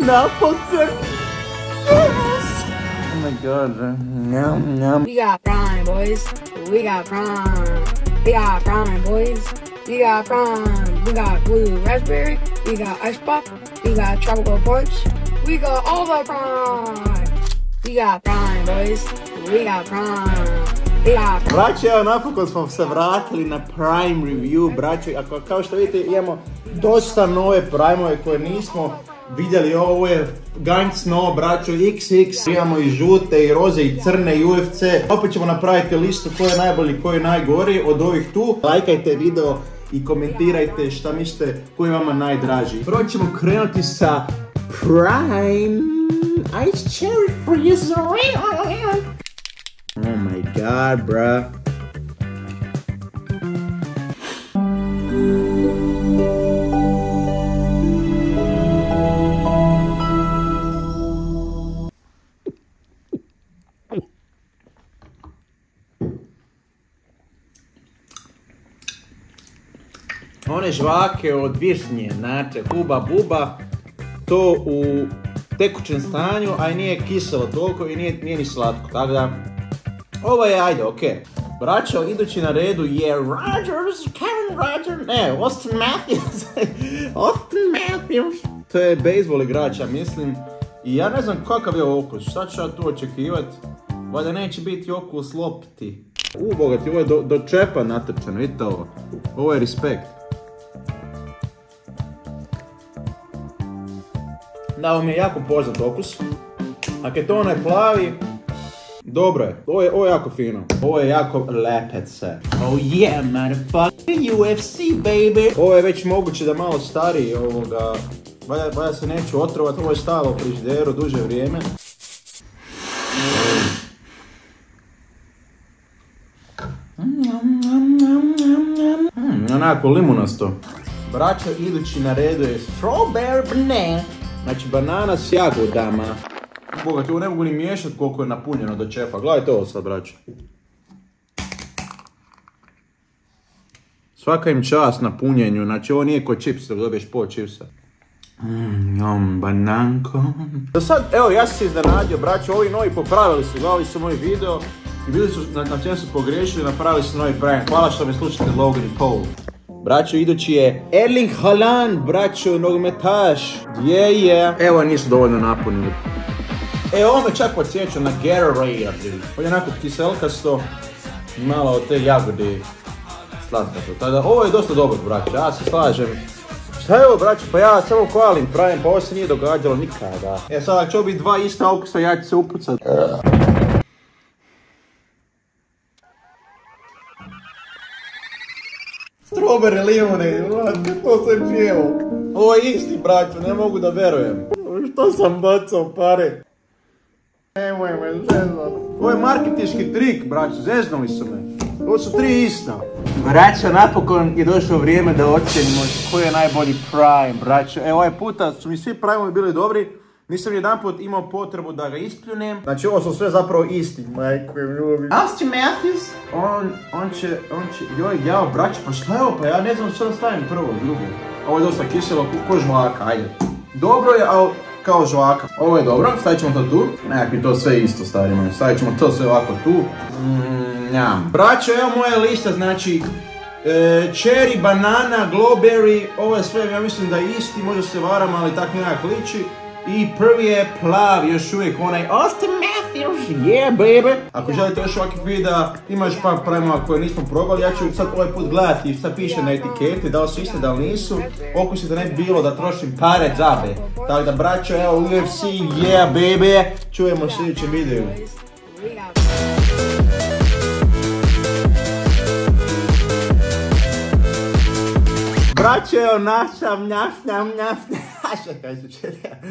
Napokon! Yes! Oh my god. Nom, nom. We got Prime, boys. We got Prime. We got Prime, boys. We got Prime. We got Blue Raspberry. We got Ice Pop. We got Tropical Punch. We got all the Prime. We got Prime, boys. We got Prime. Braće, evo napokon smo se vratili na Prime review, braće, kao što vidite imamo dosta nove Prime-ove koje nismo vidjeli, ovo je Ganc no, braćo, XX, imamo i žute, i roze, i crne, i UFC, opet ćemo napraviti listu ko je najbolji, ko je najgori od ovih tu. Lajkajte video i komentirajte šta mislite koji je vama najdraži. Prvo ćemo krenuti sa Prime Ice Cherry Freeze. Oh my god, bruh. One žvake od višnje, znate, Huba Buba, to u tekućem stanju, a i nije kiselo toliko i nije ni slatko, tako da ovo je, ajde, okej. Braćo, idući na redu je Austin Matthews. Austin Matthews. To je bejsbol igrača, mislim. I ja ne znam kakav je okus, šta ću ja tu očekivat? Valjda neće biti okus lopti. Bogati, ovo je do čepa natrčano, vidite ovo. Ovo je respekt. Da, ovo mi je jako poznat okus. Ako je to onaj plavi, dobro je, ovo je jako fino, ovo je jako lepece. Oh yeah, motherfucking UFC, baby! Ovo je već moguće da malo stariji ovoga, valja se neću otrovat, ovo je stalo u frižideru duže vrijeme. Onako limunasto. Braćo, idući na redu je Strawberry Banana, znači banana s jagodama. Bogati, ovo ne mogu ni miješat koliko je napunjeno do čepa. Gledajte ovo sad, braćo. Svaka im čast na punjenju, znači ovo nije ko čips, da dobiješ pol čipsa. Bananko. Do sad, evo, ja sam se iznenadio, braćo, ovi novi popravili su, gledali su moj video i bili su na čem su pogriješili, napravili su novi prank. Hvala što me slušate, Logan i Paul. Braćo, idući je Erling Haaland, braćo, nogometaš. Evo, nisu dovoljno napunili. Ovo me čak podsjeća na Gatorade. Ovo je onako kiselkasto, malo od te jagode slatkasto. Tada, ovo je dosta dobro, braćo, ja se slažem. Šta je ovo, braćo, pa ja samo hvalim Prime, pa ovo se nije događalo nikada. Sad, ako će ovo biti dva ista okusa, ja ću se upucat. Strawberry lemonade, to sam pijelo. Ovo je isti, braćo, ne mogu da verujem. Što sam bacao pare? Nemoj me zeznat. Ovo je marketinški trik, braćo, zeznuli su me. Ovo su tri ista. Braćo, napokon je došlo vrijeme da ocjenimo koji je najbolji Prime, braćo. Ovaj puta su mi svi Prime-ovi bili dobri. Nisam jedanput imao potrebu da ga ispljunem. Znači ovo su sve zapravo isti. Majko je ljubi. Austin Matthews, on će, joj, jao, braćo, pa šta je ovo, pa ja ne znam što da stavim prvo, drugo. Ovo je dosta kiselo, ko žvaka, ajde. Dobro je, ali kao žvaka. Ovo je dobro, stavit ćemo to tu. Nekak mi to sve isto stavimo, stavit ćemo to sve ovako tu. Njam. Braćo, evo moja lista, znači cherry, banana, glowberry, ovo je sve, ja mislim da je isti, možda se varam, ali tak nekak liči. I prvi je plav, još uvijek onaj Austin Matthews, yeah baby! Ako želite još ovakvih videa, ima još par Prime-ova koje nismo probali, ja ću sad ovaj put gledati šta piše na etiketi, da li su iste, da li nisu. Okusi da ne bi bilo da trošim pare džabe. Tako da braćo, evo UFC, yeah baby! Čujemo u sljedećem videu. Braćo, evo našam, njaf. Čekaj,